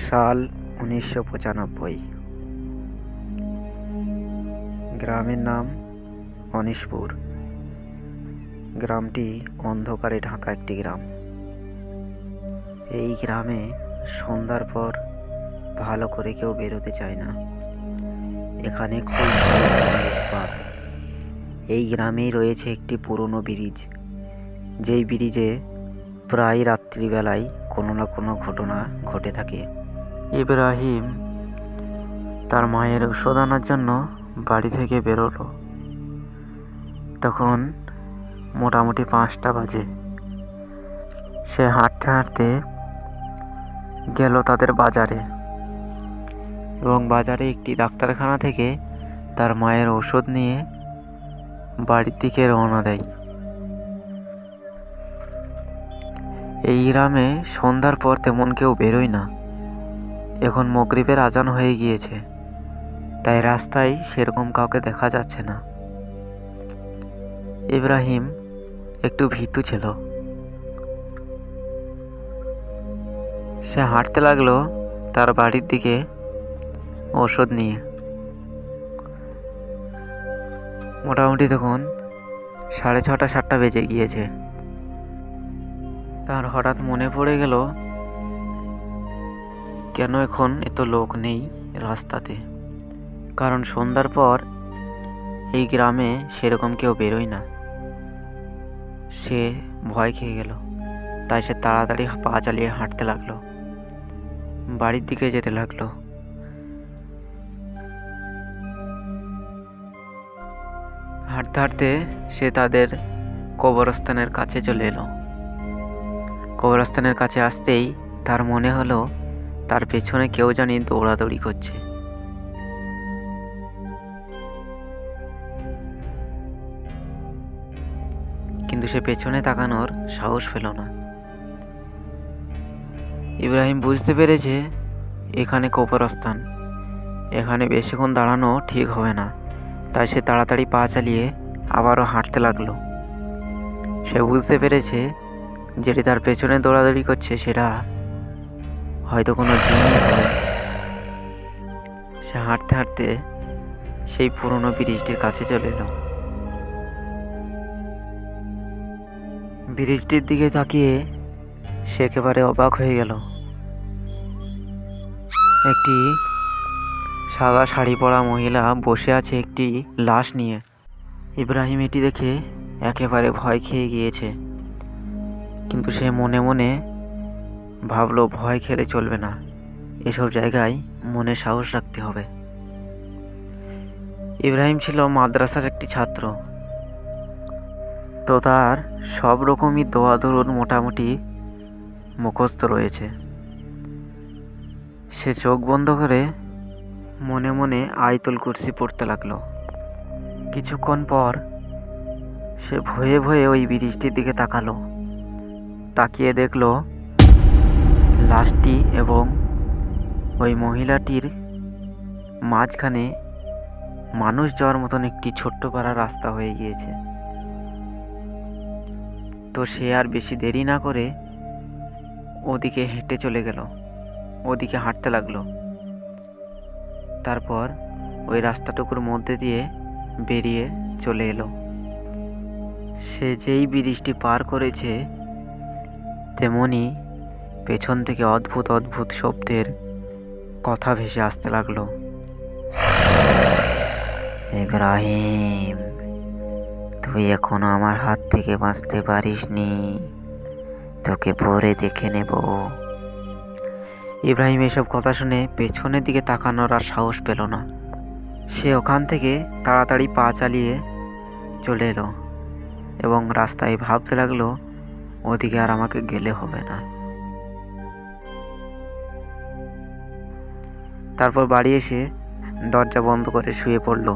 সাল 1995। গ্রামের নাম অনিশপুর। গ্রামটি অন্ধকারে ঢাকা একটি গ্রাম। এই গ্রামে সন্ধ্যার পর ভালো করে কেউ বেরোতে চায় না। এখানে খুব উৎপাত। এই গ্রামেই রয়েছে একটি পুরনো ব্রিজ, যেই ব্রিজে প্রায় রাত্রিবেলায় কোনো না কোনো ঘটনা ঘটে থাকে। ইব্রাহিম তার মায়ের ওষুধ আনার জন্য বাড়ি থেকে বেরোলো। তখন মোটামুটি 5টা বাজে। সে হাঁটতে হাঁটতে গেল তাদের বাজারে, এবং বাজারে একটি ডাক্তারখানা থেকে তার মায়ের ওষুধ নিয়ে বাড়ির দিকে রওনা দেয়। এই গ্রামে সন্ধ্যার পর তেমন কেউ বেরোয় না। এখন মাগরিবের আজান হয়ে গিয়েছে, তাই রাস্তায় সেরকম কাউকে দেখা যাচ্ছে না। ইব্রাহিম একটু ভীতু ছিল। সে হাঁটতে লাগলো তার বাড়ির দিকে ওষুধ নিয়ে। মোটামুটি তখন 6:30 7টা বেজে গিয়েছে। তার হঠাৎ মনে পড়ে গেল, কেন এখন এত লোক নেই রাস্তাতে। কারণ সন্ধ্যার পর এই গ্রামে সেরকম কেউ বেরোয় না। সে ভয় খেয়ে গেল, তাই সে তাড়াতাড়ি পা চালিয়ে হাঁটতে লাগলো, বাড়ির দিকে যেতে লাগলো। হাঁটতে হাঁটতে সে তাদের কবরস্থানের কাছে চলে এলো। কবরস্থানের কাছে আসতেই তার মনে হলো তার পেছনে কেউ জানি দৌড়াদৌড়ি করছে। কিন্তু সে পেছনে তাকানোর সাহস পেল না। ইব্রাহিম বুঝতে পেরেছে এখানে কবরস্থান, এখানে বেশিক্ষণ দাঁড়ানো ঠিক হবে না। তাই সে তাড়াতাড়ি পা চালিয়ে আবারও হাঁটতে লাগলো। সে বুঝতে পেরেছে যেটি তার পেছনে দৌড়াদৌড়ি করছে সেটা হয়তো কোনো জিনিস হবে। সে হাঁটতে হাঁটতে সেই পুরনো ব্রিজটির কাছে চলে এলো। ব্রিজটির দিকে তাকিয়ে সে একেবারে অবাক হয়ে গেল। একটি সাদা শাড়ি পরা মহিলা বসে আছে একটি লাশ নিয়ে। ইব্রাহিম এটি দেখে একেবারে ভয় খেয়ে গিয়েছে। কিন্তু সে মনে মনে ভাবলো, ভয় খেলে চলবে না, এসব জায়গায় মনে সাহস রাখতে হবে। ইব্রাহিম ছিল মাদ্রাসার একটি ছাত্র, তো তার সব রকমই দোয়া দরুদ মোটামুটি মুখস্থ রয়েছে। সে চোখ বন্ধ করে মনে মনে আয়াতুল কুরসি পড়তে লাগলো। কিছুক্ষণ পর সে ভয়ে ভয়ে ওই ব্রিজটির দিকে তাকালো। তাকিয়ে দেখলো লাশটি এবং ওই মহিলাটির মাঝখানে মানুষ যাওয়ার মতন একটি ছোট্ট পাড়া রাস্তা হয়ে গিয়েছে। তো সে আর বেশি দেরি না করে ওদিকে হেঁটে চলে গেল, ওদিকে হাঁটতে লাগলো। তারপর ওই রাস্তাটুকুর মধ্যে দিয়ে বেরিয়ে চলে এলো। সে যেই ব্রিজটি পার করেছে তেমনি পেছন থেকে অদ্ভুত অদ্ভুত শব্দের কথা ভেসে আসতে লাগলো। ইব্রাহিম, তুই এখনো আমার হাত থেকে বাঁচতে পারিসনি, তোকে পরে দেখে নেব। ইব্রাহিম এসব কথা শুনে পেছনের দিকে তাকানোর আর সাহস পেল না। সে ওখান থেকে তাড়াতাড়ি পা চালিয়ে চলে এলো এবং রাস্তায় ভাবতে লাগলো, ওদিকে আর আমাকে গেলে হবে না। তারপর বাড়ি এসে দরজা বন্ধ করে শুয়ে পড়ল।